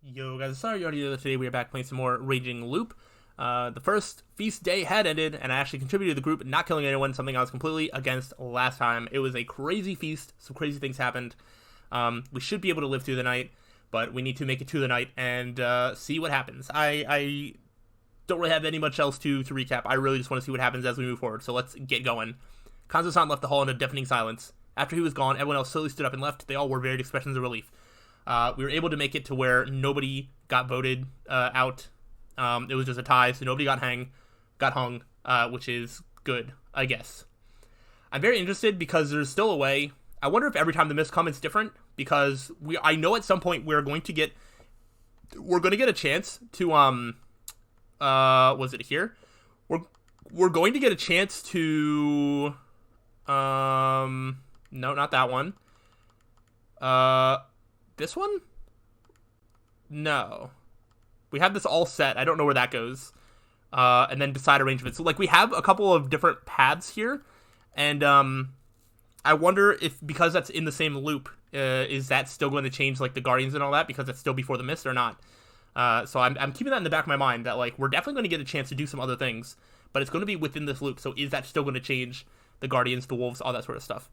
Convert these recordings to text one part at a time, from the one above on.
Yo guys, sorry you already know that today we are back playing some more Raging Loop. The first feast day had ended, and I actually contributed to the group not killing anyone, something I was completely against last time. It was a crazy feast, some crazy things happened. We should be able to live through the night, but we need to make it to the night and see what happens. I don't really have any much else to recap. I really just want to see what happens as we move forward, so let's get going. Kanzo-san left the hall in a deafening silence. After he was gone, everyone else slowly stood up and left. They all wore varied expressions of relief. We were able to make it to where nobody got voted out. It was just a tie, so nobody got hung, which is good, I guess. I'm very interested because there's still a way. I wonder if every time the mist comes, it's different, because I know at some point we're going to get a chance to was it here? We're going to get a chance to no, not that one. This one? No. We have this all set. I don't know where that goes. And then decide arrangements. So, like, we have a couple of different paths here. And, I wonder if, because that's in the same loop, is that still going to change, like, the Guardians and all that? Because it's still before the Mist or not? So I'm keeping that in the back of my mind, that, like, we're definitely going to get a chance to do some other things. But it's going to be within this loop. So is that still going to change the Guardians, the Wolves, all that sort of stuff?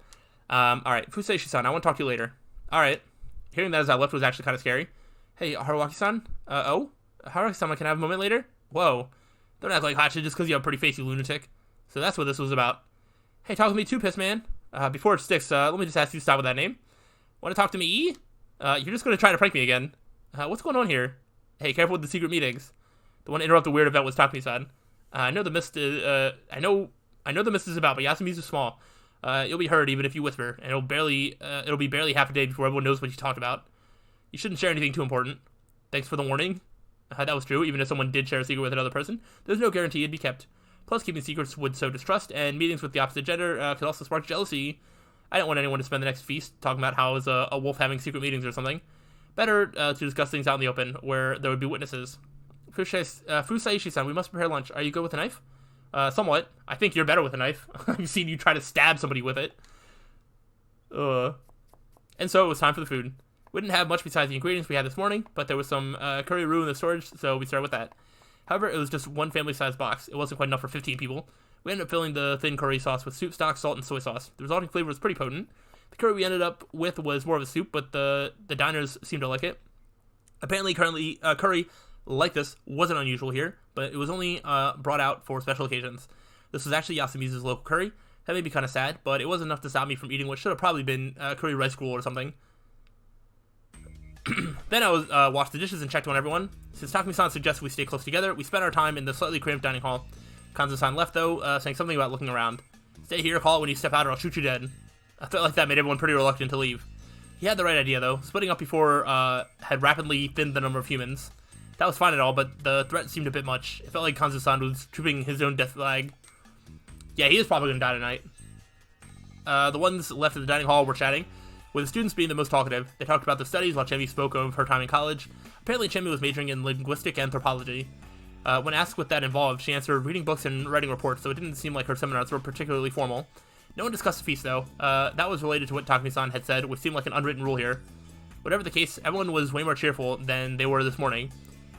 Alright. Fuseishi-san, I want to talk to you later. Alright. Hearing that as I left was actually kind of scary. Hey, Haruaki-san? Haruaki-san, can I have a moment later? Whoa. Don't act like hot shit just because you have a pretty face, you lunatic. So that's what this was about. Hey, talk to me too, piss man. Before it sticks, let me just ask you to stop with that name. Want to talk to me? You're just going to try to prank me again. What's going on here? Hey, careful with the secret meetings. The one to interrupt the weird event was Takumi-san. I know the mist is, I know the mist is about, but Yasumi's is small. You'll be heard even if you whisper, and it'll be barely half a day before everyone knows what you talked about. You shouldn't share anything too important. Thanks for the warning. That was true, even if someone did share a secret with another person. There's no guarantee it'd be kept. Plus, keeping secrets would sow distrust, and meetings with the opposite gender could also spark jealousy. I don't want anyone to spend the next feast talking about how is a wolf having secret meetings or something. Better to discuss things out in the open, where there would be witnesses. Fusaishi-san, we must prepare lunch. Are you good with a knife? Somewhat. I think you're better with a knife. I've seen you try to stab somebody with it. And so it was time for the food. We didn't have much besides the ingredients we had this morning, but there was some curry roux in the storage, so we started with that. However, it was just one family-sized box. It wasn't quite enough for 15 people. We ended up filling the thin curry sauce with soup stock, salt, and soy sauce. The resulting flavor was pretty potent. The curry we ended up with was more of a soup, but the diners seemed to like it. Apparently, curry like this wasn't unusual here, but it was only brought out for special occasions. This was actually Yasumi's local curry. That made me kind of sad, but it wasn't enough to stop me from eating what should have probably been curry rice gruel or something. Then I was washed the dishes and checked on everyone. Since Takumi-san suggested we stay close together, we spent our time in the slightly cramped dining hall. Kanzo-san left, though, saying something about looking around. Stay here, call it when you step out, or I'll shoot you dead. I felt like that made everyone pretty reluctant to leave. He had the right idea, though. Splitting up before had rapidly thinned the number of humans. That was fine at all, but the threat seemed a bit much. It felt like Kanzo-san was trooping his own death flag. Yeah, he is probably going to die tonight. The ones left at the dining hall were chatting, with the students being the most talkative. They talked about their studies while Chemi spoke of her time in college. Apparently, Chemi was majoring in linguistic anthropology. When asked what that involved, she answered reading books and writing reports, so it didn't seem like her seminars were particularly formal. No one discussed the feast, though. That was related to what Takumi-san had said, which seemed like an unwritten rule here. Whatever the case, everyone was way more cheerful than they were this morning.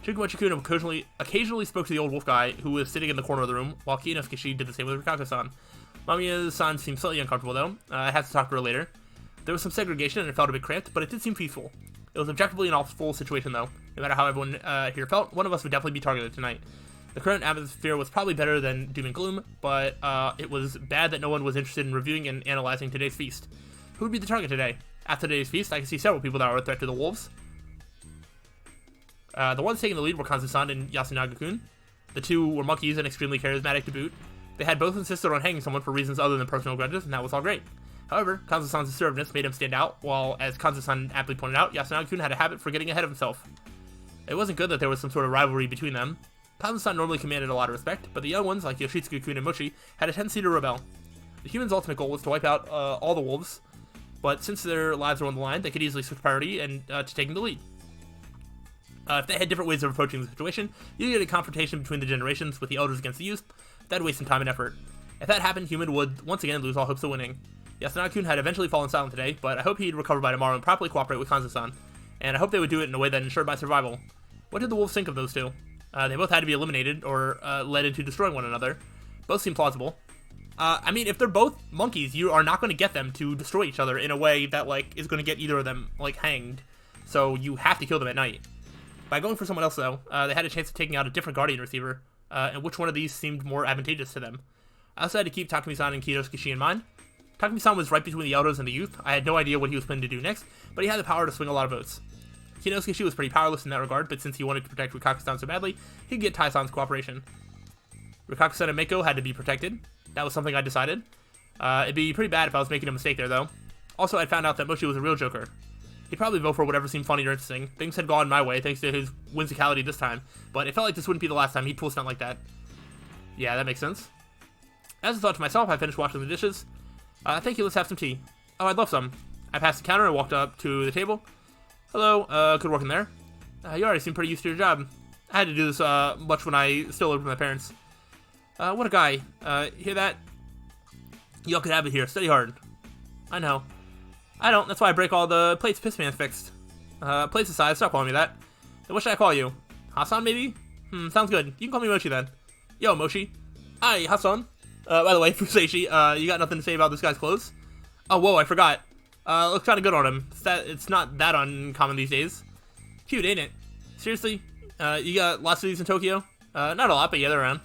Shikumochi-kun occasionally spoke to the old wolf guy, who was sitting in the corner of the room, while Kii and Fukishi did the same with Rikako-san. Mamiya-san seemed slightly uncomfortable, though. I had to talk to her later. There was some segregation, and it felt a bit cramped, but it did seem peaceful. It was objectively an awful situation, though. No matter how everyone here felt, one of us would definitely be targeted tonight. The current atmosphere was probably better than doom and gloom, but it was bad that no one was interested in reviewing and analyzing today's feast. Who would be the target today? After today's feast, I can see several people that were a threat to the wolves. The ones taking the lead were Kanzo-san and Yasunaga-kun. The two were monkeys and extremely charismatic to boot. They had both insisted on hanging someone for reasons other than personal grudges, and that was all great. However, Kanzo-san's assertiveness made him stand out, while, as Kanzo-san aptly pointed out, Yasunaga-kun had a habit for getting ahead of himself. It wasn't good that there was some sort of rivalry between them. Kanzo-san normally commanded a lot of respect, but the young ones, like Yoshitsugu-kun and Mochi, had a tendency to rebel. The humans' ultimate goal was to wipe out all the wolves, but since their lives were on the line, they could easily switch priority and to taking the lead. If they had different ways of approaching the situation, you get a confrontation between the generations with the elders against the youth. That'd waste some time and effort. If that happened, human would once again lose all hopes of winning. Yasunaga-kun had eventually fallen silent today, but I hope he'd recover by tomorrow and properly cooperate with Kanzo-san. and I hope they would do it in a way that ensured my survival. What did the wolves think of those two? They both had to be eliminated or led into destroying one another. Both seem plausible. I mean, if they're both monkeys, you are not going to get them to destroy each other in a way that, like, is going to get either of them, like, hanged. So you have to kill them at night. By going for someone else, though, they had a chance of taking out a different Guardian receiver, and which one of these seemed more advantageous to them. I also had to keep Takumi-san and Kinosuke in mind. Takumi-san was right between the elders and the youth. I had no idea what he was planning to do next, but he had the power to swing a lot of votes. Kinosuke was pretty powerless in that regard, but since he wanted to protect Rikaku-san so badly, he'd get Tai-san's cooperation. Rikaku-san and Mako had to be protected. That was something I decided. It'd be pretty bad if I was making a mistake there, though. Also, I'd found out that Mochi was a real joker. He'd probably vote for whatever seemed funny or interesting. Things had gone my way thanks to his whimsicality this time, but it felt like this wouldn't be the last time he'd pull stunt like that. Yeah, that makes sense. As I thought to myself, I finished washing the dishes. Thank you, let's have some tea. Oh, I'd love some. I passed the counter and walked up to the table. Hello, good work in there. You already seem pretty used to your job. I had to do this much when I still lived with my parents. What a guy. Hear that? Y'all could have it here. Study hard. I know. I don't. That's why I break all the plates Pissman's fixed. Plates aside, stop calling me that. Then what should I call you? Hassan, maybe? Sounds good. You can call me Mochi then. Yo, Mochi. Hi, Hassan. By the way, Fuseishi, you got nothing to say about this guy's clothes? Oh, whoa, I forgot. Looks kinda good on him. It's not that uncommon these days. Cute, ain't it? Seriously? You got lots of these in Tokyo? Not a lot, but yeah, they're around.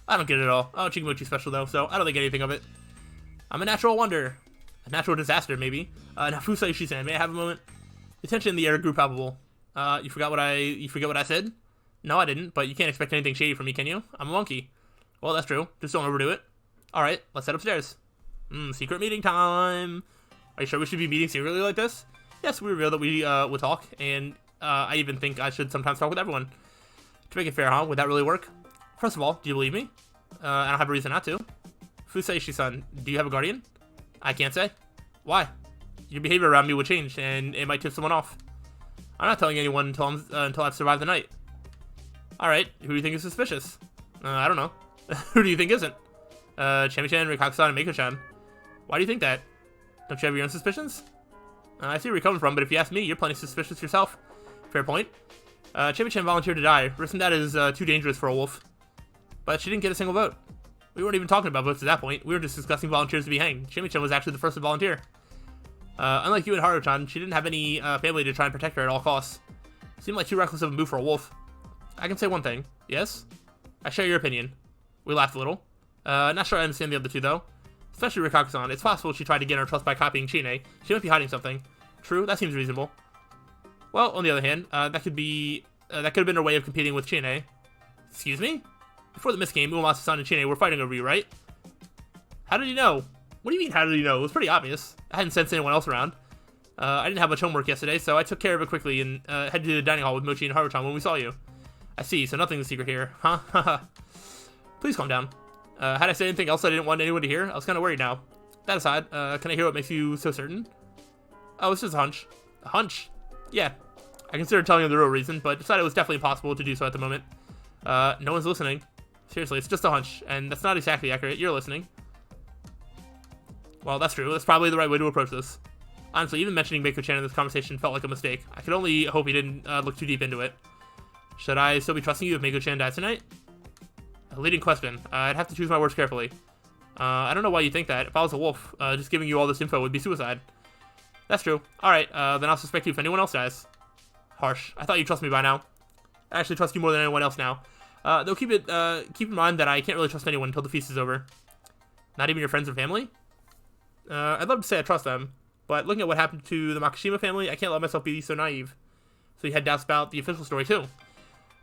I don't get it at all. Oh, Chikamochi's special though, so I don't think anything of it. I'm a natural wonder. A natural disaster, maybe. Now Fuseishi-san, may I have a moment? The tension in the air grew palpable. You forget what I said? No, I didn't, but you can't expect anything shady from me, can you? I'm a monkey. Well, that's true. Just don't overdo it. Alright, let's head upstairs. Secret meeting time. Are you sure we should be meeting secretly like this? Yes, we revealed that we would talk, and I even think I should sometimes talk with everyone. To make it fair, huh? Would that really work? First of all, do you believe me? I don't have a reason not to. Fuseishi-san, do you have a guardian? I can't say. Why? Your behavior around me would change, and it might tip someone off. I'm not telling anyone until I've survived the night. Alright, who do you think is suspicious? I don't know. Who do you think isn't? Chemi-chan, Rikaku-san, and Mako-chan. Why do you think that? Don't you have your own suspicions? I see where you're coming from, but if you ask me, you're plenty suspicious yourself. Fair point. Chemi-chan volunteered to die. Risking that is too dangerous for a wolf. But she didn't get a single vote. We weren't even talking about votes at that point. We were just discussing volunteers to be hanged. Chemi-chan was actually the first to volunteer. Unlike you and Haru-chan, she didn't have any family to try and protect her at all costs. Seemed like too reckless of a move for a wolf. I can say one thing. Yes? I share your opinion. We laughed a little. Not sure I understand the other two, though. Especially Rikaku-san. It's possible she tried to gain our trust by copying Chine. She might be hiding something. True, that seems reasonable. Well, on the other hand, that could have been her way of competing with Chine. Excuse me? Before the misgame, Uemasu-san and Chine were fighting over you, right? How did you know? What do you mean, how did you know? It was pretty obvious. I hadn't sensed anyone else around. I didn't have much homework yesterday, so I took care of it quickly and headed to the dining hall with Mochi and Haru-chan when we saw you. I see, so nothing's a secret here. Huh? Haha. Please calm down. Had I said anything else I didn't want anyone to hear? I was kind of worried now. That aside, can I hear what makes you so certain? Oh, it's just a hunch. A hunch? Yeah. I considered telling you the real reason, but decided it was definitely impossible to do so at the moment. No one's listening. Seriously, it's just a hunch, and that's not exactly accurate. You're listening. Well, that's true. That's probably the right way to approach this. Honestly, even mentioning Mako-chan in this conversation felt like a mistake. I could only hope he didn't look too deep into it. Should I still be trusting you if Mako-chan dies tonight? A leading question. I'd have to choose my words carefully. I don't know why you think that. If I was a wolf, just giving you all this info would be suicide. That's true. Alright, then I'll suspect you if anyone else dies. Harsh. I thought you'd trust me by now. I actually trust you more than anyone else now. Though keep in mind that I can't really trust anyone until the feast is over. Not even your friends and family? I'd love to say I trust them, but looking at what happened to the Makishima family, I can't let myself be so naive. So you had doubts about the official story too.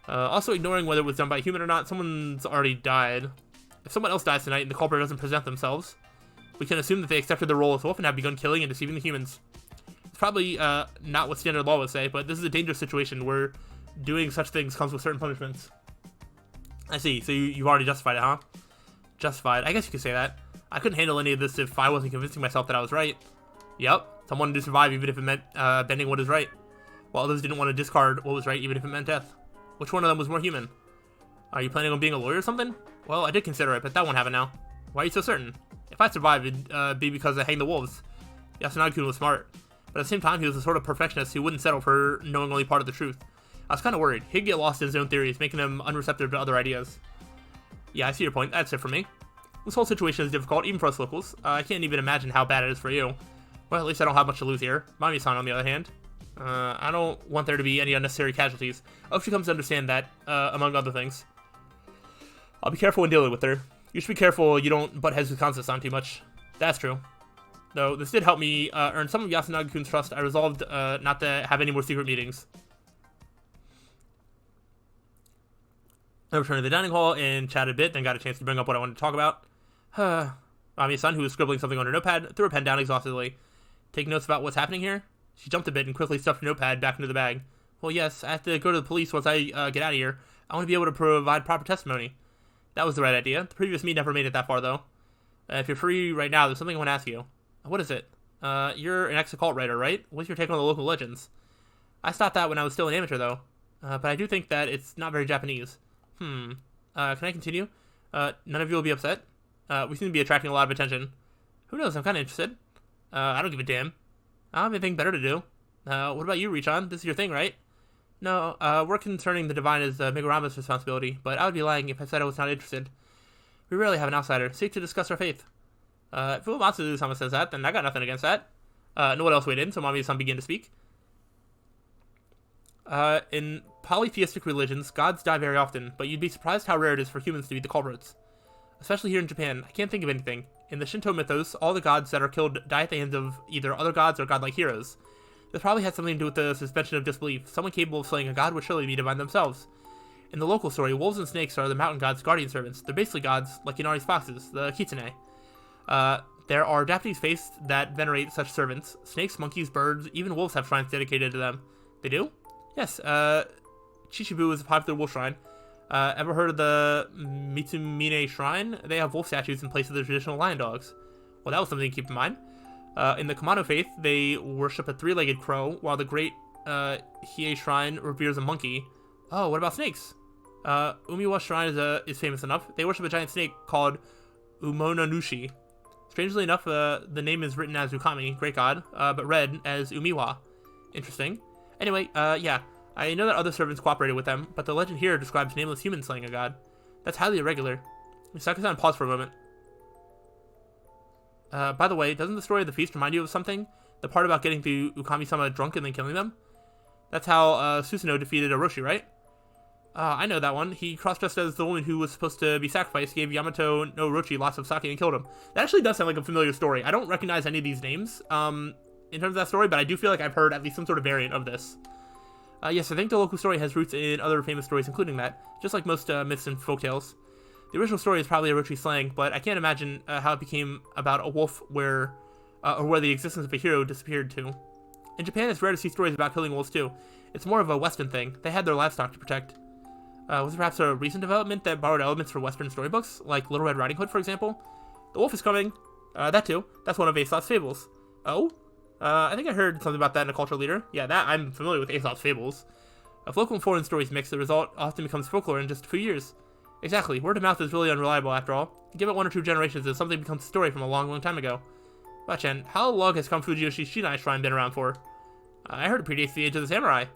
Also ignoring whether it was done by a human or not, someone's already died. If someone else dies tonight and the culprit doesn't present themselves, we can assume that they accepted their role as wolf and have begun killing and deceiving the humans. It's probably not what standard law would say, but this is a dangerous situation where doing such things comes with certain punishments. I see, so you've already justified it, huh? Justified, I guess you could say that. I couldn't handle any of this if I wasn't convincing myself that I was right. Yep, some wanted to survive even if it meant bending what is right, while others didn't want to discard what was right even if it meant death. Which one of them was more human? Are you planning on being a lawyer or something? Well, I did consider it, but that won't happen now. Why are you so certain? If I survive, it'd be because I hanged the wolves. Yasunagi-kun was smart. But at the same time, he was the sort of perfectionist who wouldn't settle for knowing only part of the truth. I was kind of worried. He'd get lost in his own theories, making him unreceptive to other ideas. Yeah, I see your point. That's it for me. This whole situation is difficult, even for us locals. I can't even imagine how bad it is for you. Well, at least I don't have much to lose here. Mami-san, on the other hand. I don't want there to be any unnecessary casualties. I hope she comes to understand that, among other things. I'll be careful when dealing with her. You should be careful you don't butt heads with Kansa-san too much. That's true. Though, this did help me earn some of Yasunagi-kun's trust. I resolved not to have any more secret meetings. I returned to the dining hall and chatted a bit, then got a chance to bring up what I wanted to talk about. Mami-san, who was scribbling something on her notepad, threw her pen down exhaustedly. Taking notes about what's happening here? She jumped a bit and quickly stuffed her notepad back into the bag. Well, yes, I have to go to the police once I get out of here. I want to be able to provide proper testimony. That was the right idea. The previous me never made it that far, though. If you're free right now, there's something I want to ask you. What is it? You're an ex-occult writer, right? What's your take on the local legends? I stopped that when I was still an amateur, though. But I do think that it's not very Japanese. Can I continue? None of you will be upset? We seem to be attracting a lot of attention. Who knows? I'm kind of interested. I don't give a damn. I don't have anything better to do. What about you, Richan? This is your thing, right? No, work concerning the divine is Megurama's responsibility, but I would be lying if I said I was not interested. We rarely have an outsider seek to discuss our faith. If Uematsu-sama says that, then I got nothing against that. No one else weighed in, so Mami-san began to speak. In polytheistic religions, gods die very often, but you'd be surprised how rare it is for humans to be the culprits. Especially here in Japan, I can't think of anything. In the Shinto mythos, all the gods that are killed die at the hands of either other gods or godlike heroes. This probably has something to do with the suspension of disbelief. Someone capable of slaying a god would surely be divine themselves. In the local story, wolves and snakes are the mountain gods' guardian servants. They're basically gods, like Inari's foxes, the kitsune. There are Japanese faiths that venerate such servants. Snakes, monkeys, birds, even wolves have shrines dedicated to them. They do? Yes, Chichibu is a popular wolf shrine. Ever heard of the Mitsumine Shrine? They have wolf statues in place of the traditional lion dogs. Well, that was something to keep in mind. In the Kamano faith, they worship a three-legged crow, while the great Hiei Shrine reveres a monkey. Oh, what about snakes? Umiwa Shrine is famous enough. They worship a giant snake called Umononushi. Strangely enough, the name is written as Ukami, great god, but read as Umiwa. Interesting. Anyway, yeah. I know that other servants cooperated with them, but the legend here describes nameless humans slaying a god. That's highly irregular. Misaki-san paused for a moment. By the way, doesn't the story of the feast remind you of something? The part about getting the Ukami-sama drunk and then killing them? That's how Susanoo defeated Orochi, right? I know that one. He cross-dressed as the woman who was supposed to be sacrificed, gave Yamato no Orochi lots of sake and killed him. That actually does sound like a familiar story. I don't recognize any of these names in terms of that story, but I do feel like I've heard at least some sort of variant of this. Yes, I think the local story has roots in other famous stories, including that, just like most myths and folktales. The original story is probably Orochi slaying, but I can't imagine how it became about a wolf or where the existence of a hero disappeared to. In Japan, it's rare to see stories about killing wolves too. It's more of a Western thing. They had their livestock to protect. Was it perhaps a recent development that borrowed elements from Western storybooks, like Little Red Riding Hood, for example? The wolf is coming. That too. That's one of Aesop's fables. Oh? I think I heard something about that in a cultural leader. Yeah, that I'm familiar with Aesop's fables. If local and foreign stories mix, the result often becomes folklore in just a few years. Exactly, word of mouth is really unreliable after all. Give it 1 or 2 generations and something becomes a story from a long, long time ago. Chen, how long has Konfuji Shinai Shrine been around for? I heard it predates the age of the samurai.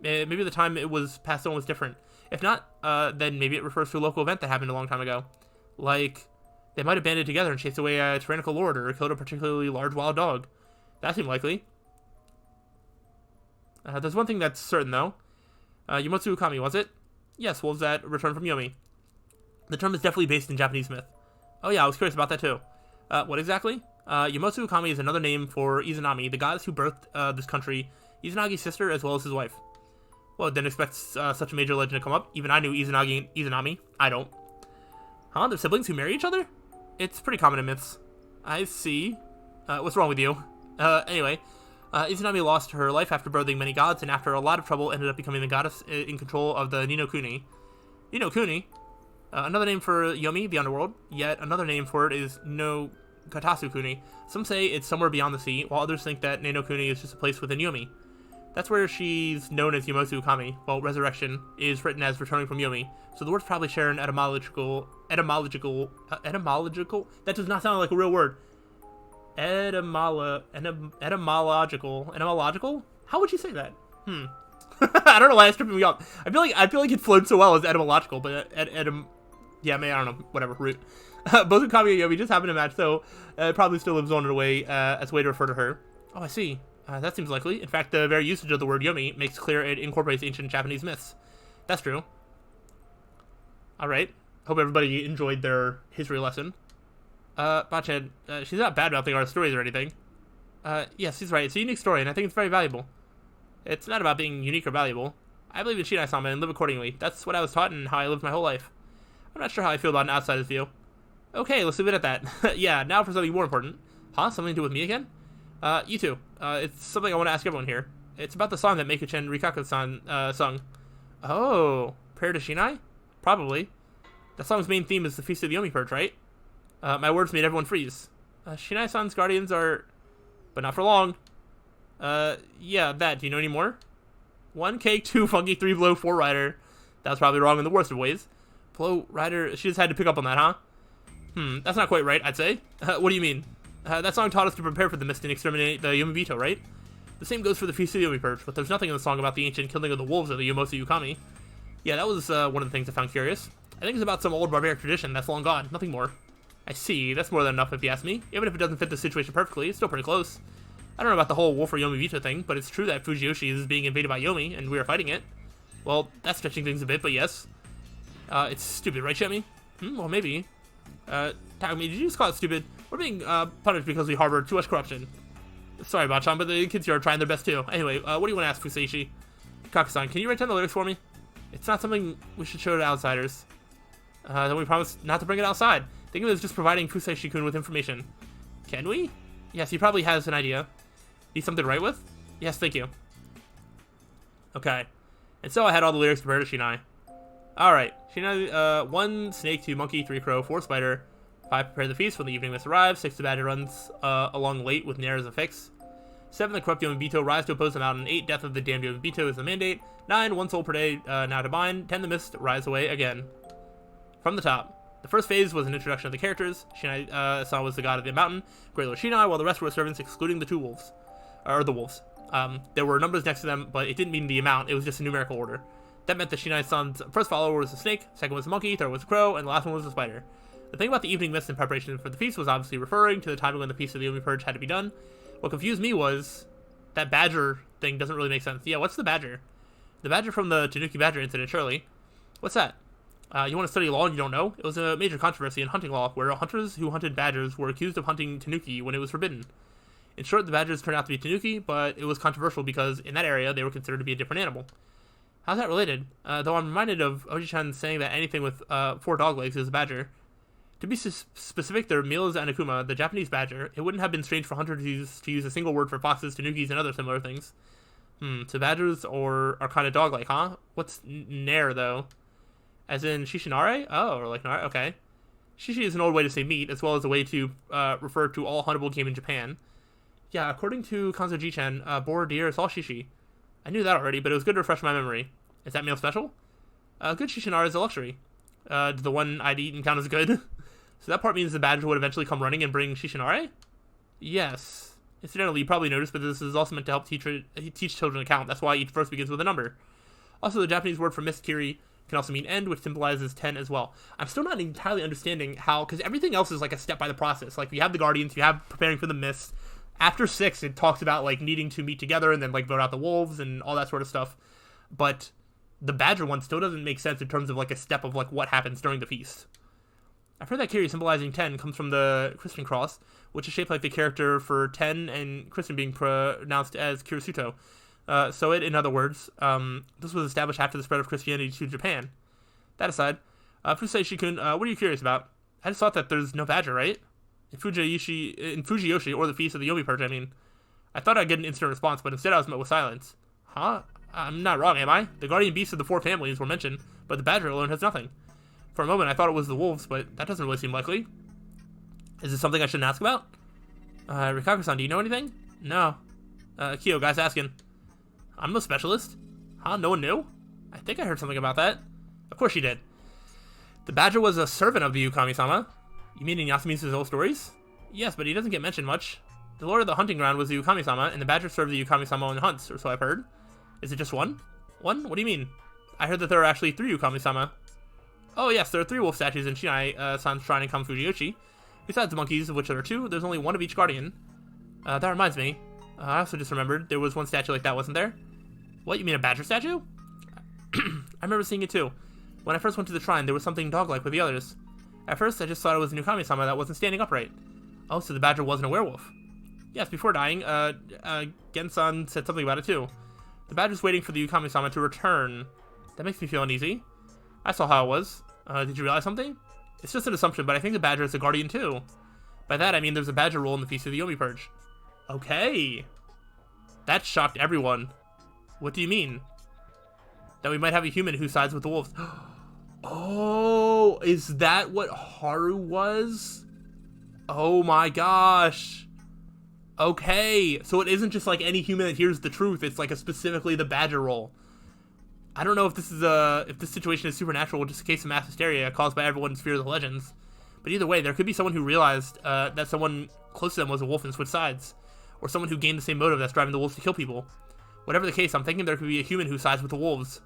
Maybe the time it was passed on was different. If not, then maybe it refers to a local event that happened a long time ago. Like, they might have banded together and chased away a tyrannical lord or killed a particularly large wild dog. That seemed likely. There's one thing that's certain, though. Yomotsu Ukami, was it? Yes, wolves that return from Yomi. The term is definitely based in Japanese myth. Oh yeah, I was curious about that too. What exactly? Yomotsu Ukami is another name for Izanami, the goddess who birthed this country, Izanagi's sister as well as his wife. Well, didn't expect such a major legend to come up. Even I knew Izanagi and Izanami. I don't. Huh? They're siblings who marry each other? It's pretty common in myths. I see. What's wrong with you? Anyway, Izanami lost her life after birthing many gods, and after a lot of trouble ended up becoming the goddess in control of the Ninokuni. Ninokuni? Another name for Yomi, the underworld, yet another name for it is no Katasukuni. Some say it's somewhere beyond the sea, while others think that Ninokuni is just a place within Yomi. That's where she's known as Yomotsu Ukami, while resurrection is written as returning from Yomi, so the words probably share an etymological, that does not sound like a real word. Etymological? How would you say that? I don't know why it's tripping me up. I feel like it flowed so well as etymological, but yeah, I don't know, whatever, root. Both Ukami and Yomi just happen to match, so it probably still lives on in a way as a way to refer to her. Oh, I see. That seems likely. In fact, the very usage of the word Yomi makes clear it incorporates ancient Japanese myths. That's true. Alright. Hope everybody enjoyed their history lesson. Bachan, she's not bad mouthing our stories or anything. Yes, he's right. It's a unique story, and I think it's very valuable. It's not about being unique or valuable. I believe in Shinai-sama and live accordingly. That's what I was taught and how I lived my whole life. I'm not sure how I feel about an outsider's view. Okay, let's leave it at that. Yeah, now for something more important. Huh? Something to do with me again? You too. It's something I want to ask everyone here. It's about the song that Meiko-chan Rikaku-san, sung. Oh, Prayer to Shinai? Probably. That song's main theme is the Feast of the Yomi Purge, right? My words made everyone freeze. Shinai-san's guardians are... but not for long. Yeah, that. Do you know any more? 1 cake, 2 funky, 3 blow, 4 rider. That was probably wrong in the worst of ways. Blow, rider, she just had to pick up on that, huh? That's not quite right, I'd say. What do you mean? That song taught us to prepare for the mist and exterminate the Yomibito, right? The same goes for the Feast of the Yomi Purge, but there's nothing in the song about the ancient killing of the wolves of the Yomosu Ukami. Yeah, that was one of the things I found curious. I think it's about some old barbaric tradition that's long gone, nothing more. I see, that's more than enough if you ask me. Even if it doesn't fit the situation perfectly, it's still pretty close. I don't know about the whole wolf or Yomibito thing, but it's true that Fujiyoshi is being invaded by Yomi, and we are fighting it. Well, that's stretching things a bit, but yes. It's stupid, right, Shemi? Well, maybe. Takumi, did you just call it stupid? We're being punished because we harbor too much corruption. Sorry, Bachan, but the kids here are trying their best too. Anyway, what do you want to ask Fuseishi? Kaku-san, can you write down the lyrics for me? It's not something we should show to outsiders. Then we promise not to bring it outside. Think of it as just providing Fuseishi-kun with information. Can we? Yes, he probably has an idea. Need something to write with? Yes, thank you. Okay. And so I had all the lyrics prepared to Shinai. Alright. Shinai, 1 snake, 2 monkey, 3 crow, 4 spider, 5 prepare the feast when the evening mist arrives, 6 the badger runs along late with Nair as a fix, 7 the corrupt Yomibito rise to oppose the mountain, 8 death of the damned Yomibito is the mandate, 9 1 soul per day now to bind, 10 the mist rise away again. From the top. The first phase was an introduction of the characters. Shinai-san was the god of the mountain, Great Lord Shinai, while the rest were servants excluding the 2 wolves. Or the wolves. There were numbers next to them, but it didn't mean the amount, it was just a numerical order. That meant that Shinai-san's first follower was a snake, second was a monkey, third was a crow, and the last one was a spider. The thing about the evening mist in preparation for the feast was obviously referring to the timing when the Feast of the Yomi Purge had to be done. What confused me was that badger thing doesn't really make sense. Yeah, what's the badger? The badger from the Tanuki badger incident, surely. What's that? You want to study law and you don't know? It was a major controversy in hunting law, where hunters who hunted badgers were accused of hunting Tanuki when it was forbidden. In short, the badgers turned out to be Tanuki, but it was controversial because in that area they were considered to be a different animal. How's that related? Though I'm reminded of Oji-chan saying that anything with 4 dog legs is a badger. To be specific, their meal is Anakuma, the Japanese badger. It wouldn't have been strange for hunters to use a single word for foxes, Tanukis, and other similar things. So badgers are kind of dog-like, huh? What's Nair, though? As in Shishinare? Oh, or like Nare? Okay. Shishi is an old way to say meat, as well as a way to refer to all huntable game in Japan. Yeah, according to Kanzo-ji-chan, boar, deer, it's all shishi. I knew that already, but it was good to refresh my memory. Is that meal special? Good Shishinare is a luxury. Did the one I'd eaten count as good? So that part means the badger would eventually come running and bring Shishinare? Yes. Incidentally, you probably noticed, but this is also meant to help teach children to count. That's why each verse begins with a number. Also, the Japanese word for Mistkiri can also mean end, which symbolizes 10 as well. I'm still not entirely understanding how, because everything else is like a step by the process. Like, you have the Guardians, you have preparing for the mist. After 6, it talks about, like, needing to meet together and then, like, vote out the wolves and all that sort of stuff. But the badger one still doesn't make sense in terms of, like, a step of, like, what happens during the feast. I've heard that Kiri symbolizing 10 comes from the Christian cross, which is shaped like the character for 10 and Christian being pronounced as Kirisuto. So in other words, this was established after the spread of Christianity to Japan. That aside, Fuseishi-kun, what are you curious about? I just thought that there's no badger, right? In Fujiyoshi, or the Feast of the Yomi Purge, I mean. I thought I'd get an instant response, but instead I was met with silence. Huh? I'm not wrong, am I? The guardian beasts of the 4 families were mentioned, but the badger alone has nothing. For a moment, I thought it was the wolves, but that doesn't really seem likely. Is this something I shouldn't ask about? Rikaku-san, do you know anything? No. Kyo, guy's asking. I'm no specialist. Huh? No one knew? I think I heard something about that. Of course you did. The badger was a servant of the Ukami-sama. You mean in Yasumi's old stories? Yes, but he doesn't get mentioned much. The lord of the hunting ground was the Yukami-sama, and the badger served the Yukami-sama on hunts, or so I've heard. Is it just one? One? What do you mean? I heard that there are actually 3 Yukami-sama. Oh yes, there are 3 wolf statues in Shinai-san's shrine in Kamifujiyoshi. Besides the monkeys, of which there are 2, there's only 1 of each guardian. That reminds me. I also just remembered there was one statue like that, wasn't there? What, you mean a badger statue? I remember seeing it too. When I first went to the shrine, there was something dog-like with the others. At first, I just thought it was a Yukami-sama that wasn't standing upright. Oh, so the badger wasn't a werewolf. Yes, before dying, Gensan said something about it too. The badger's waiting for the Yukami-sama to return. That makes me feel uneasy. I saw how it was. Did you realize something? It's just an assumption, but I think the badger is a guardian too. By that, I mean there's a badger role in the Feast of the Yomi Purge. Okay. That shocked everyone. What do you mean? That we might have a human who sides with the wolves. Oh, is that what Haru was? Oh my gosh. Okay, so it isn't just like any human that hears the truth. It's like specifically the badger role. I don't know if this is if this situation is supernatural or just a case of mass hysteria caused by everyone's fear of the legends. But either way, there could be someone who realized that someone close to them was a wolf and switched sides, or someone who gained the same motive that's driving the wolves to kill people. Whatever the case, I'm thinking there could be a human who sides with the wolves.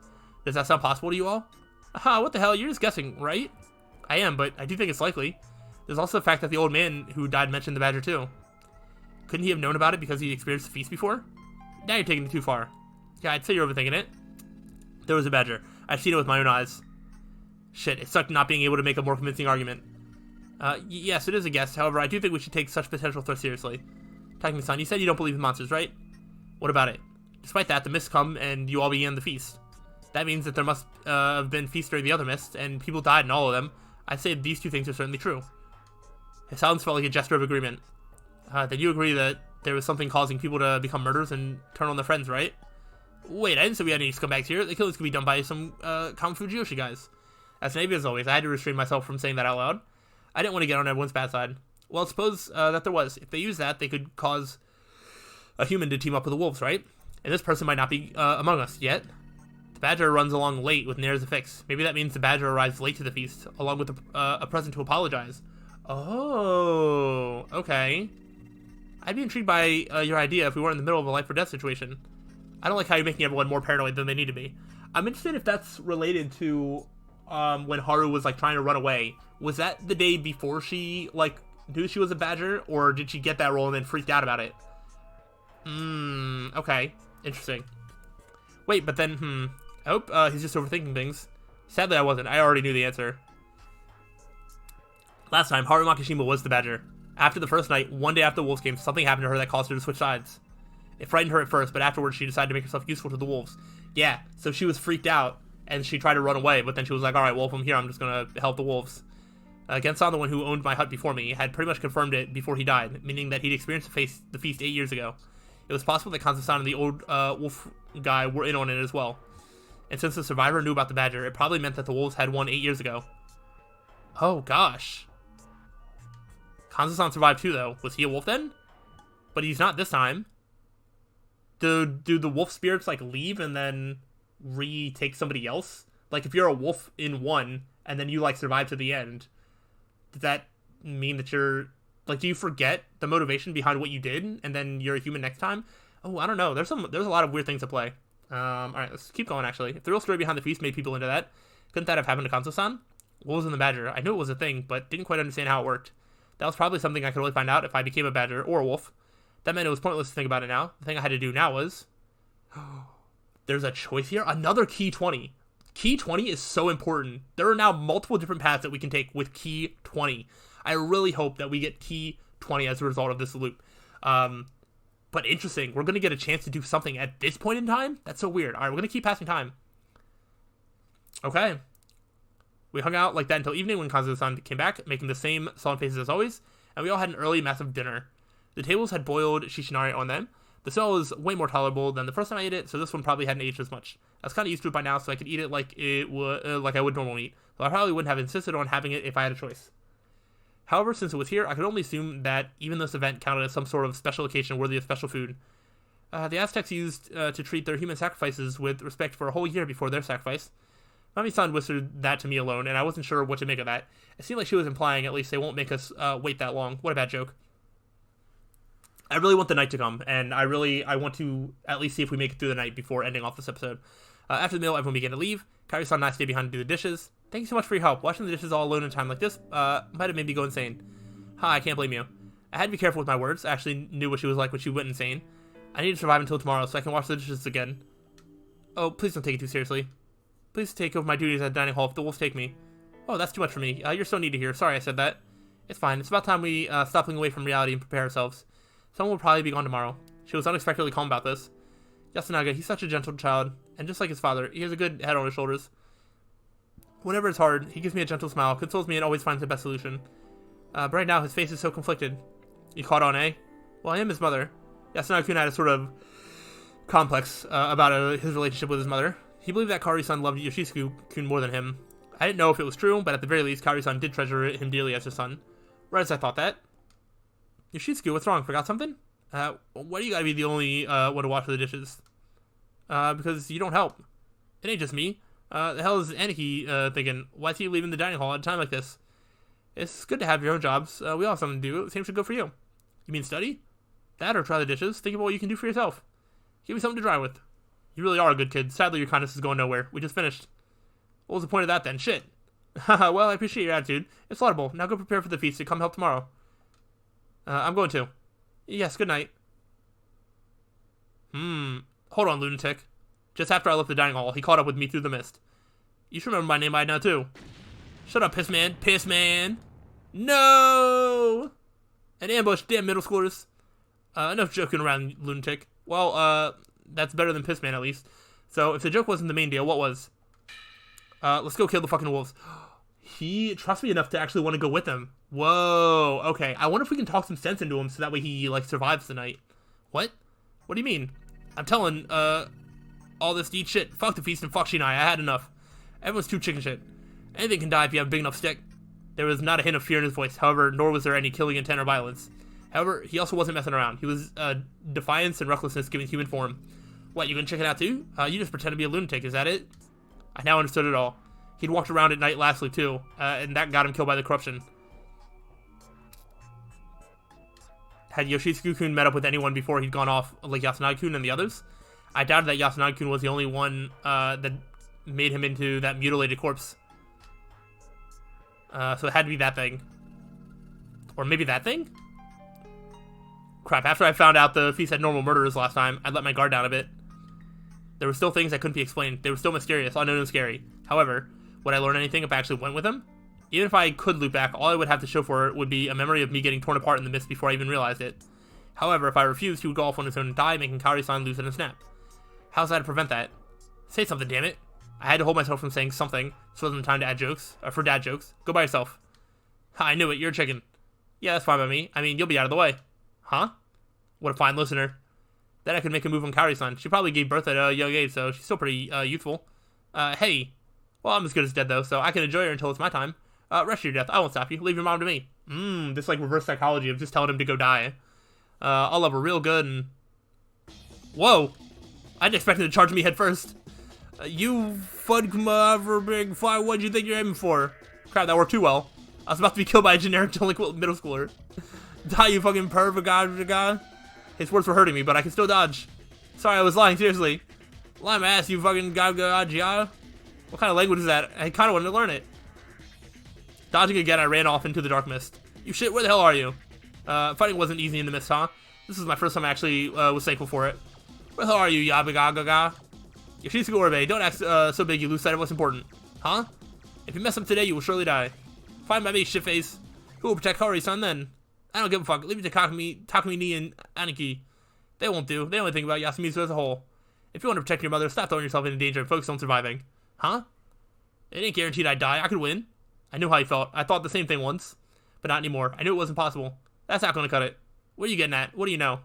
Does that sound possible to you all? Aha, what the hell? You're just guessing, right? I am, but I do think it's likely. There's also the fact that the old man who died mentioned the badger too. Couldn't he have known about it because he'd experienced the feast before? Now you're taking it too far. Yeah, I'd say you're overthinking it. There was a badger. I've seen it with my own eyes. Shit, it sucked not being able to make a more convincing argument. Yes, it is a guess. However, I do think we should take such potential threats seriously. Takumi-san, you said you don't believe in monsters, right? What about it? Despite that, the mists come and you all began the feast. That means that there must have been feasts during the other mists, and people died in all of them. I'd say these 2 things are certainly true. His silence felt like a gesture of agreement. Then you agree that there was something causing people to become murderers and turn on their friends, right? Wait, I didn't say we had any scumbags here. The killings could be done by some Kamifujiyoshi guys. As naive as always, I had to restrain myself from saying that out loud. I didn't want to get on everyone's bad side. Well, suppose that there was. If they used that, they could cause a human to team up with the wolves, right? And this person might not be among us yet. The badger runs along late with Nair's affix. Maybe that means the badger arrives late to the feast, along with a present to apologize. Oh, okay. I'd be intrigued by your idea if we weren't in the middle of a life or death situation. I don't like how you're making everyone more paranoid than they need to be. I'm interested if that's related to when Haru was like trying to run away. Was that the day before she like knew she was a badger, or did she get that role and then freaked out about it? Okay. Interesting. Wait, but then, I hope he's just overthinking things. Sadly, I wasn't. I already knew the answer. Last time, Haru Makishima was the badger. After the first night, one day after the wolves came, something happened to her that caused her to switch sides. It frightened her at first, but afterwards she decided to make herself useful to the wolves. Yeah, so she was freaked out, and she tried to run away, but then she was like, alright, well, if I'm here, I'm just gonna help the wolves. Gensan, the one who owned my hut before me, had pretty much confirmed it before he died, meaning that he'd experienced the feast 8 years ago. It was possible that Kanza-san and the old wolf guy were in on it as well. And since the survivor knew about the badger, it probably meant that the wolves had one 8 years ago. Oh, gosh. Kanza-san survived too, though. Was he a wolf then? But he's not this time. Do the wolf spirits, like, leave and then retake somebody else? Like, if you're a wolf in one, and then you, like, survive to the end, does that mean that you're... Like, do you forget the motivation behind what you did, and then you're a human next time? Oh, I don't know. There's a lot of weird things at play. Alright, let's keep going, actually. If the real story behind the feast made people into that, couldn't that have happened to Kanzo-san? Wolves in the badger. I knew it was a thing, but didn't quite understand how it worked. That was probably something I could only find out if I became a badger or a wolf. That meant it was pointless to think about it now. The thing I had to do now was... There's a choice here? Another Key 20. Key 20 is so important. There are now multiple different paths that we can take with Key 20. I really hope that we get Key 20 as a result of this loop. But interesting. We're going to get a chance to do something at this point in time? That's so weird. Alright, we're going to keep passing time. Okay. We hung out like that until evening when Kazuo-san came back, making the same solemn faces as always, and we all had an early, massive dinner. The tables had boiled shishinari on them. The smell was way more tolerable than the first time I ate it, so this one probably hadn't aged as much. I was kind of used to it by now, so I could eat it like I would normally eat, though I probably wouldn't have insisted on having it if I had a choice. However, since it was here, I could only assume that even this event counted as some sort of special occasion worthy of special food. The Aztecs used to treat their human sacrifices with respect for a whole year before their sacrifice. Mami-san whispered that to me alone, and I wasn't sure what to make of that. It seemed like she was implying at least they won't make us wait that long. What a bad joke. I really want the night to come, and I want to at least see if we make it through the night before ending off this episode. After the meal, everyone began to leave. Kairi-san and I stayed behind to do the dishes. Thank you so much for your help. Washing the dishes all alone in a time like this might have made me go insane. I can't blame you. I had to be careful with my words. I actually knew what she was like when she went insane. I need to survive until tomorrow so I can wash the dishes again. Oh, please don't take it too seriously. Please take over my duties at the dining hall if the wolves take me. Oh, that's too much for me. You're so needy here. Sorry I said that. It's fine. It's about time we stop looking away from reality and prepare ourselves. Someone will probably be gone tomorrow. She was unexpectedly calm about this. Yasunaga, he's such a gentle child, and just like his father, he has a good head on his shoulders. Whenever it's hard, he gives me a gentle smile, consoles me, and always finds the best solution. But right now, his face is so conflicted. You caught on, eh? Well, I am his mother. Yasunaga-kun had a sort of complex about his relationship with his mother. He believed that Kaori-san loved Yoshitsugu-kun more than him. I didn't know if it was true, but at the very least, Kaori-san did treasure him dearly as his son. Right as I thought that. Yoshitsugu, what's wrong? Forgot something? Why do you gotta be the only one to wash the dishes? Because you don't help. It ain't just me. The hell is Aniki thinking? Why is he leaving the dining hall at a time like this? It's good to have your own jobs. We all have something to do. Same should go for you. You mean study? That or try the dishes. Think about what you can do for yourself. Give me something to dry with. You really are a good kid. Sadly, your kindness is going nowhere. We just finished. What was the point of that then? Shit. Well, I appreciate your attitude. It's laudable. Now go prepare for the feast to come help tomorrow. I'm going to. Yes, good night. Hold on, lunatic. Just after I left the dining hall, he caught up with me through the mist. You should remember my name by now, too. Shut up, Pissman. Pissman. No! An ambush, damn middle schoolers. Enough joking around, lunatic. Well, that's better than Pissman, at least. So, if the joke wasn't the main deal, what was? Let's go kill the fucking wolves. He trusts me enough to actually want to go with him. Whoa, okay. I wonder if we can talk some sense into him so that way he, like, survives the night. What? What do you mean? I'm telling, all this to eat shit. Fuck the feast and fuck Shinai. I had enough. Everyone's too chicken shit. Anything can die if you have a big enough stick. There was not a hint of fear in his voice, however, nor was there any killing intent or violence. However, he also wasn't messing around. He was, defiance and recklessness given human form. What, you gonna check it out too? You just pretend to be a lunatic, is that it? I now understood it all. He'd walked around at night lastly too, and that got him killed by the corruption. Had Yoshitsugu-kun met up with anyone before he'd gone off, like Yasunagi-kun and the others? I doubted that Yasunagi-kun was the only one that made him into that mutilated corpse. So it had to be that thing. Or maybe that thing? Crap, after I found out the feast had normal murderers last time, I let my guard down a bit. There were still things that couldn't be explained. They were still mysterious, unknown, and scary. However, would I learn anything if I actually went with him? Even if I could loop back, all I would have to show for it would be a memory of me getting torn apart in the mist before I even realized it. However, if I refused, he would go off on his own and die, making Kaori-san lose in a snap. How's that to prevent that? Say something, damn it. I had to hold myself from saying something. This wasn't the time to add jokes, for dad jokes. Go by yourself. Ha, I knew it, you're a chicken. Yeah, that's fine by me. I mean, you'll be out of the way. Huh? What a fine listener. Then I could make a move on Kaori-san. She probably gave birth at a young age, so she's still pretty, youthful. Hey. Well, I'm as good as dead, though, so I can enjoy her until it's my time. Rest your death. I won't stop you. Leave your mom to me. This, like, reverse psychology of just telling him to go die. I'll love her real good and... Whoa! I didn't expect him to charge me head first. You fudgma big fly, what'd you think you're aiming for? Crap, that worked too well. I was about to be killed by a generic delinquent middle schooler. Die, you fucking pervert god. His words were hurting me, but I can still dodge. Sorry, I was lying, seriously. Lie my ass, you fucking god. What kind of language is that? I kinda wanted to learn it. Dodging again, I ran off into the dark mist. You shit, where the hell are you? Fighting wasn't easy in the mist, huh? This is my first time I actually was thankful for it. Where the hell are you, yabagaga? Yoshitsugu Orbe, don't act so big you lose sight of what's important. Huh? If you mess up today, you will surely die. Fine by me, shitface. Who will protect Kaori-san then? I don't give a fuck. Leave it to Takumi and Aniki. They won't do. They only think about Yasumizu as a whole. If you want to protect your mother, stop throwing yourself into danger and focus on surviving. Huh? It ain't guaranteed I'd die. I could win. I knew how he felt. I thought the same thing once. But not anymore. I knew it wasn't possible. That's not gonna cut it. What are you getting at? What do you know?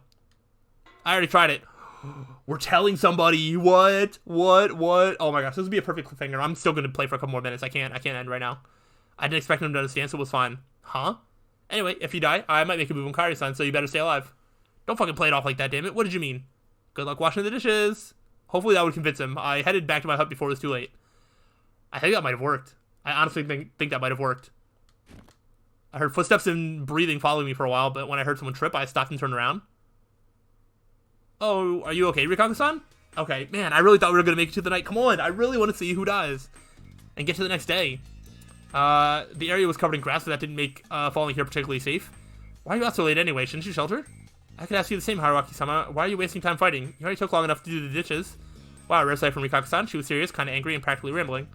I already tried it. We're telling somebody. What? Oh my gosh, this would be a perfect cliffhanger. I'm still gonna play for a couple more minutes. I can't end right now. I didn't expect him to understand, so it was fine. Huh? Anyway, if you die, I might make a move on Kaori-san, so you better stay alive. Don't fucking play it off like that, damn it. What did you mean? Good luck washing the dishes. Hopefully that would convince him. I headed back to my hut before it was too late. I think that might have worked. I honestly think that might have worked. I heard footsteps and breathing following me for a while, but when I heard someone trip, I stopped and turned around. Oh, are you okay, Rikako-san? Okay, man, I really thought we were going to make it to the night. Come on, I really want to see who dies. And get to the next day. The area was covered in grass, so that didn't make falling here particularly safe. Why are you out so late anyway? Shouldn't you shelter? I could ask you the same, Haruaki-sama. Why are you wasting time fighting? You already took long enough to do the dishes. Wow, rare sight from Rikako-san. She was serious, kind of angry, and practically rambling.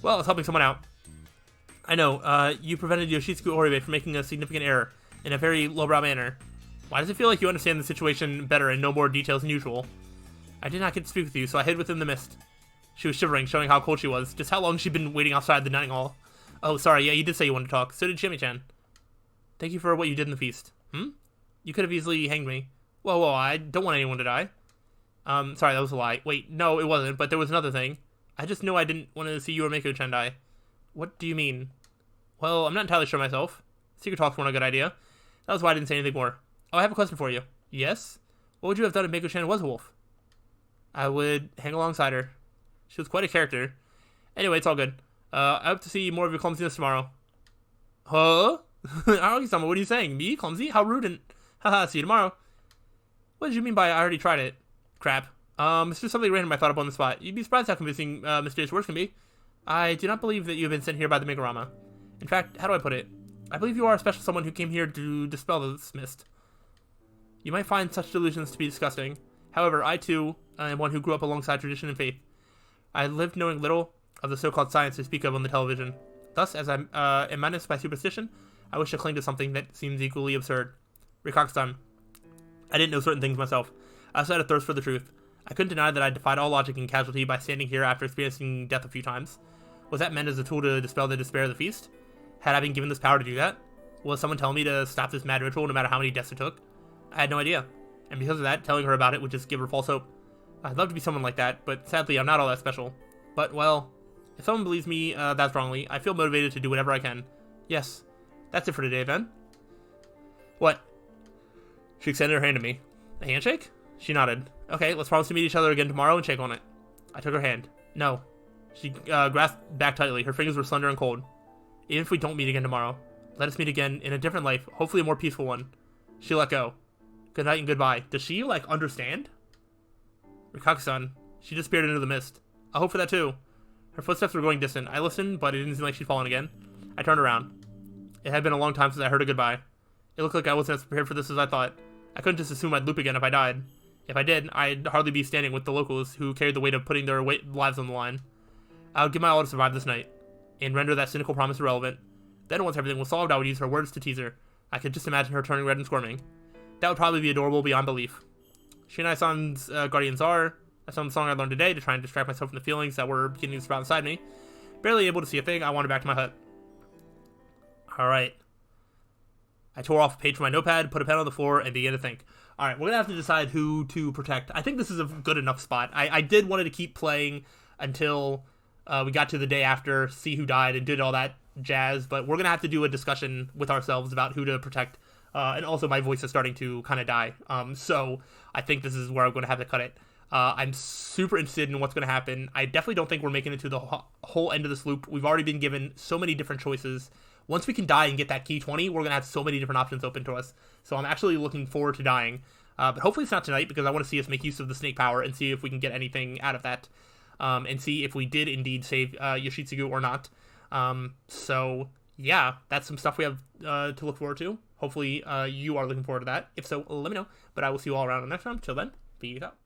Well, I was helping someone out. I know, you prevented Yoshitsugu Oribe from making a significant error in a very lowbrow manner. Why does it feel like you understand the situation better and know more details than usual? I did not get to speak with you, so I hid within the mist. She was shivering, showing how cold she was. Just how long she'd been waiting outside the dining hall. Oh, sorry, yeah, you did say you wanted to talk. So did Shimi-chan. Thank you for what you did in the feast. You could have easily hanged me. Whoa, I don't want anyone to die. Sorry, that was a lie. Wait, no, it wasn't, but there was another thing. I just knew I didn't want to see you or Mako-chan die. What do you mean? Well, I'm not entirely sure myself. Secret talks weren't a good idea. That was why I didn't say anything more. Oh, I have a question for you. Yes? What would you have done if Mako-chan was a wolf? I would hang alongside her. She was quite a character. Anyway, it's all good. I hope to see more of your clumsiness tomorrow. Huh? Haruaki-sama, what are you saying? Me? Clumsy? How rude and... Haha, see you tomorrow. What did you mean by I already tried it? Crap. It's just something random I thought up on the spot. You'd be surprised how convincing mysterious words can be. I do not believe that you have been sent here by the Megorama. In fact, how do I put it? I believe you are a special someone who came here to dispel this mist. You might find such delusions to be disgusting. However, I too am one who grew up alongside tradition and faith. I lived knowing little of the so-called science they speak of on the television. Thus, as I am menaced by superstition, I wish to cling to something that seems equally absurd. Rikako-san, I didn't know certain things myself. I also had a thirst for the truth. I couldn't deny that I defied all logic and casualty by standing here after experiencing death a few times. Was that meant as a tool to dispel the despair of the feast? Had I been given this power to do that? Was someone telling me to stop this mad ritual no matter how many deaths it took? I had no idea. And because of that, telling her about it would just give her false hope. I'd love to be someone like that, but sadly I'm not all that special. But, well, if someone believes me that strongly, I feel motivated to do whatever I can. Yes, that's it for today, then. What? She extended her hand to me. A handshake? She nodded. Okay, let's promise to meet each other again tomorrow and shake on it. I took her hand. No. She grasped back tightly. Her fingers were slender and cold. Even if we don't meet again tomorrow, let us meet again in a different life, hopefully a more peaceful one. She let go. Good night and goodbye. Does she, understand? Rikako-san. She disappeared into the mist. I hope for that too. Her footsteps were going distant. I listened, but it didn't seem like she'd fallen again. I turned around. It had been a long time since I heard a goodbye. It looked like I wasn't as prepared for this as I thought. I couldn't just assume I'd loop again if I died. If I did, I'd hardly be standing with the locals who carried the weight of putting their lives on the line. I would give my all to survive this night, and render that cynical promise irrelevant. Then once everything was solved, I would use her words to tease her. I could just imagine her turning red and squirming. That would probably be adorable beyond belief. Shinai-san's Guardians are. I sung the song I learned today to try and distract myself from the feelings that were beginning to sprout inside me. Barely able to see a thing, I wandered back to my hut. Alright. I tore off a page from my notepad, put a pen on the floor, and began to think. Alright, we're going to have to decide who to protect. I think this is a good enough spot. I did want to keep playing until we got to the day after, see who died, and did all that jazz, but we're going to have to do a discussion with ourselves about who to protect. And also my voice is starting to kind of die. So I think this is where I'm going to have to cut it. I'm super interested in what's going to happen. I definitely don't think we're making it to the whole end of this loop. We've already been given so many different choices. Once we can die and get that key 20, we're going to have so many different options open to us. So I'm actually looking forward to dying. But hopefully it's not tonight, because I want to see us make use of the snake power and see if we can get anything out of that. And see if we did indeed save Yoshitsugu or not. So yeah, that's some stuff we have to look forward to. Hopefully you are looking forward to that. If so, let me know. But I will see you all around the next time. Till then, peace out.